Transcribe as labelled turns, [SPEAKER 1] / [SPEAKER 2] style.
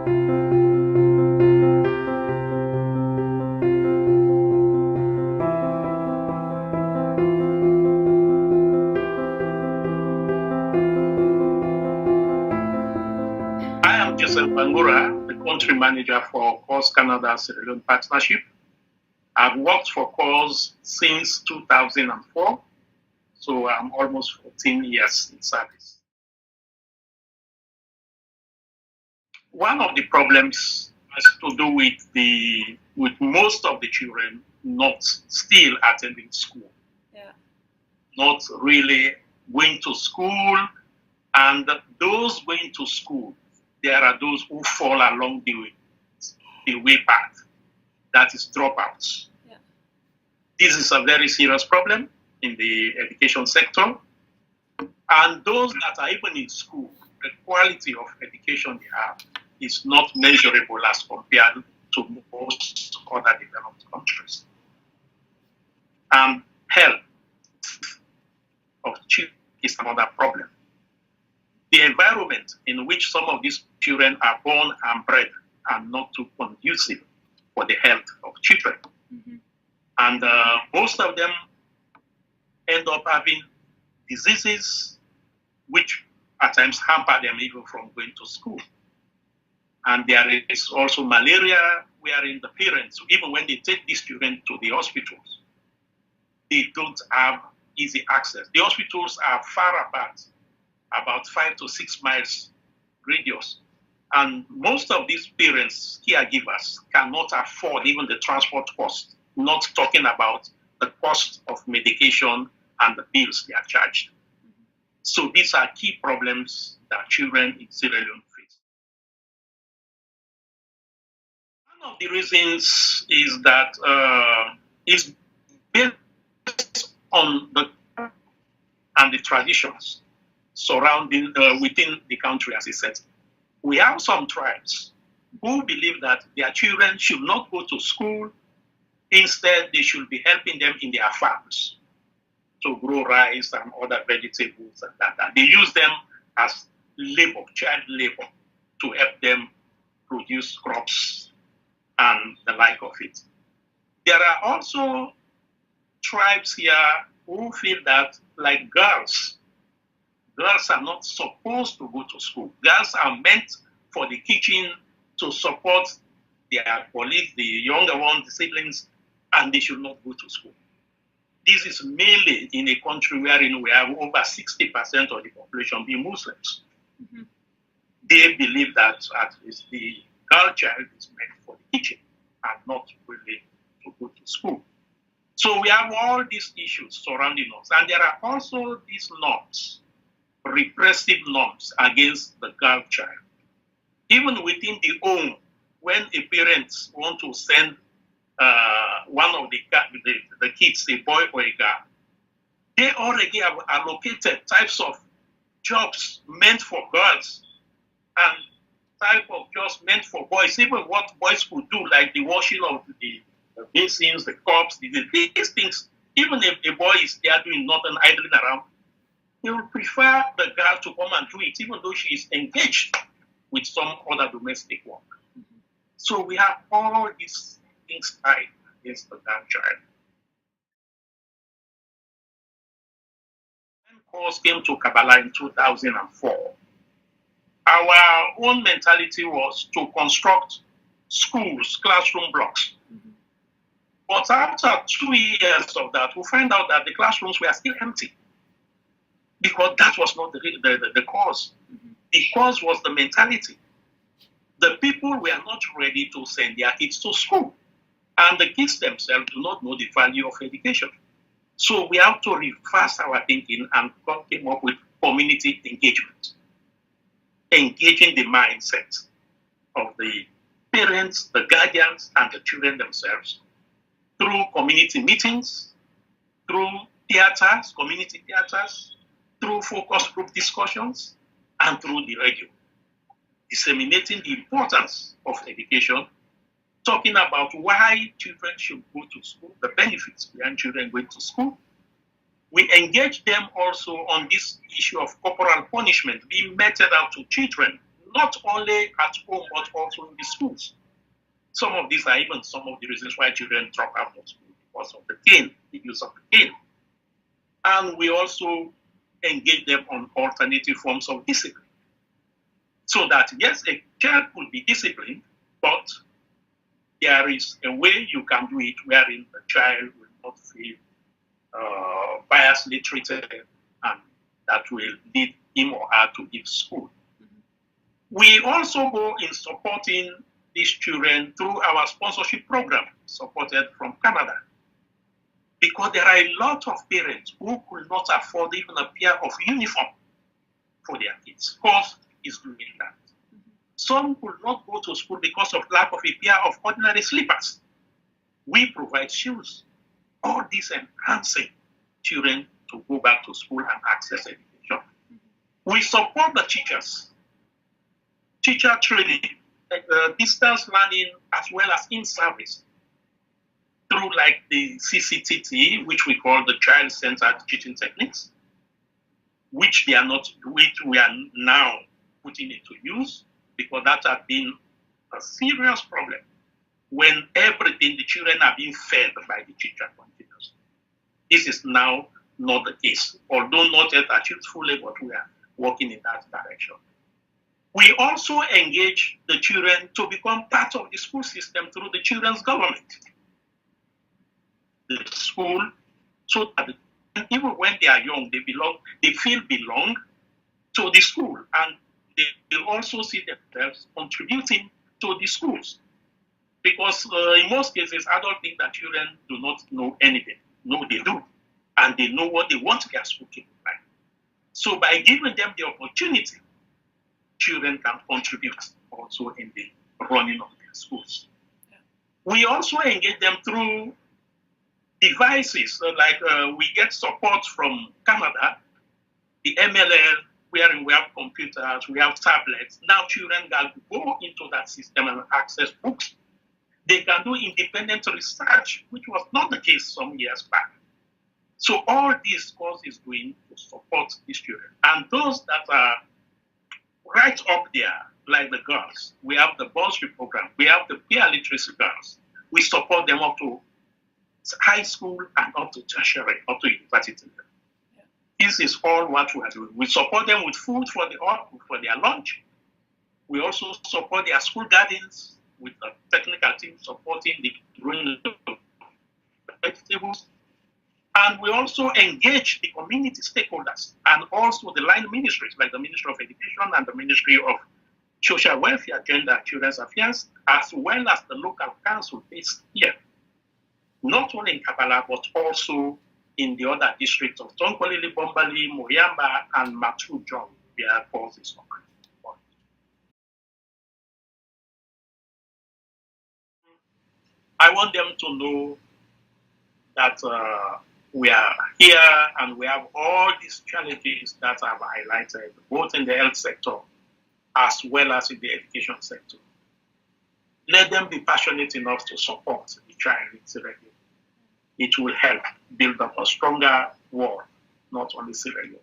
[SPEAKER 1] I am Joseph Bangura, the country manager for CORS Canada Sierra Leone Partnership. I've worked for CORS since 2004, so I'm almost 14 years in service. One of the problems has to do with most of the children not still attending school, not really going to school, and those going to school, there are those who fall along the way path, that is dropouts. This is a very serious problem in the education sector, and those that are even in school, the quality of education they have is not measurable as compared to most other developed countries. And health of children is another problem. The environment in which some of these children are born and bred are not too conducive for the health of children. And most of them end up having diseases which at times hamper them even from going to school. And there is also malaria, wherein the parents, even when they take these children to the hospitals, they don't have easy access. The hospitals are far apart, about 5 to 6 miles radius. And most of these parents, caregivers, cannot afford even the transport cost, not talking about the cost of medication and the bills they are charged. So these are key problems that children in Sierra Leone face. One of the reasons is that it's based on the traditions surrounding within the country, as I said. We have some tribes who believe that their children should not go to school. Instead, they should be helping them in their farms to grow rice and other vegetables and that. And they use them as labor, child labor, to help them produce crops and the like of it. There are also tribes here who feel that, like girls are not supposed to go to school. Girls are meant for the kitchen to support their colleagues, the younger ones, the siblings, and they should not go to school. This is mainly in a country wherein we have over 60% of the population being Muslims. They believe that at least the girl child is meant for the kitchen and not really to go to school. So we have all these issues surrounding us. And there are also these norms, repressive norms against the girl child. Even within the home, when a parent want to send one of the kids, a boy or a girl, they already have allocated types of jobs meant for girls and type of jobs meant for boys, even what boys could do, like the washing of the basins, the cups, these things. Even if a boy is there doing nothing, idling around, he will prefer the girl to come and do it, even though she is engaged with some other domestic work. So we have all these things tied against the girl child. When CORS came to Kabbalah in 2004, our own mentality was to construct schools, classroom blocks. But after 2 years of that, we find out that the classrooms were still empty, because that was not the cause. The cause was the mentality. The people were not ready to send their kids to school, and the kids themselves do not know the value of education. So we have to reverse our thinking and came up with community engagement, engaging the mindset of the parents, the guardians, and the children themselves through community meetings, through theaters, community theaters, through focus group discussions, and through the radio, disseminating the importance of education, talking about why children should go to school, the benefits behind children going to school. We engage them also on this issue of corporal punishment being meted out to children, not only at home, but also in the schools. Some of these are even some of the reasons why children drop out of school because of the cane, the use of the cane. And we also engage them on alternative forms of discipline. So that, yes, a child could be disciplined, but there is a way you can do it wherein the child will not feel biasly treated, and that will lead him or her to leave school. We also go in supporting these children through our sponsorship program, supported from Canada. Because there are a lot of parents who could not afford even a pair of uniform for their kids. Cost is doing that. Some could not go to school because of lack of a pair of ordinary slippers. We provide shoes. All this enhancing children to go back to school and access education. We support the teachers, teacher training, distance learning, as well as in-service, through like the CCTT, which we call the child-centered teaching techniques, which we are now putting into use, because that has been a serious problem when everything, the children are being fed by the teacher continuously. This is now not the case, although not yet achieved fully, but we are working in that direction. We also engage the children to become part of the school system through the children's government. The school, so that even when they are young, they feel belong to the school, and they also see themselves contributing to the schools. Because in most cases, adults think that children do not know anything. No, they do. And they know what they want their school to look like. So by giving them the opportunity, children can contribute also in the running of their schools. We also engage them through devices, we get support from Canada, the MLL, wherein we have computers, we have tablets. Now children can go into that system and access books. They can do independent research, which was not the case some years back. So all this course is going to support these children. And those that are right up there, like the girls, we have the bursary program, we have the peer literacy girls. We support them up to high school and up to tertiary, up to university. Yeah. This is all what we are doing. We support them with food for their lunch. We also support their school gardens with the technical team supporting the growing vegetables. And we also engage the community stakeholders and also the line ministries like the Ministry of Education and the Ministry of Social Welfare, Gender and Children's Affairs, as well as the local council based here, not only in Kabala, but also in the other districts of Tonkolili, Bombali, Moyamba, and Matu John, where calls is occurring. I want them to know that we are here and we have all these challenges that I've highlighted, both in the health sector as well as in the education sector. Let them be passionate enough to support the child in Sierra Leone. It will help build up a stronger world, not only Sierra Leone.